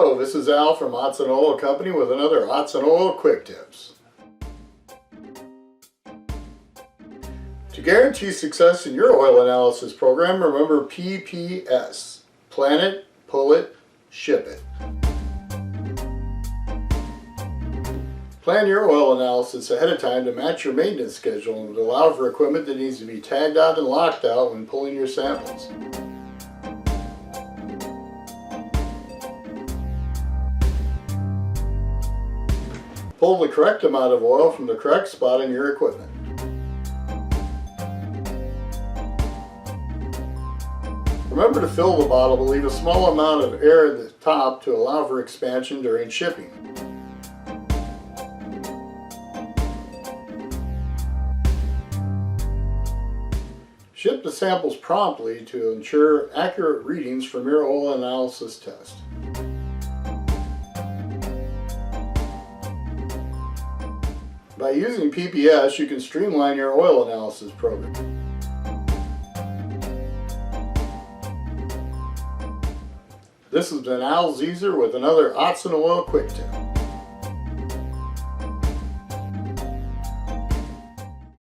Hello, this is Al from Ottsen Oil Company with another Ottsen Oil Quick Tips. To guarantee success in your oil analysis program, remember PPS. Plan it, pull it, ship it. Plan your oil analysis ahead of time to match your maintenance schedule and allow for equipment that needs to be tagged out and locked out when pulling your samples. Pull the correct amount of oil from the correct spot in your equipment. Remember to fill the bottle, but leave a small amount of air at the top to allow for expansion during shipping. Ship the samples promptly to ensure accurate readings from your oil analysis test. By using PPS, you can streamline your oil analysis program. This has been Al Zeezer with another Ottsen Oil Quick Tip.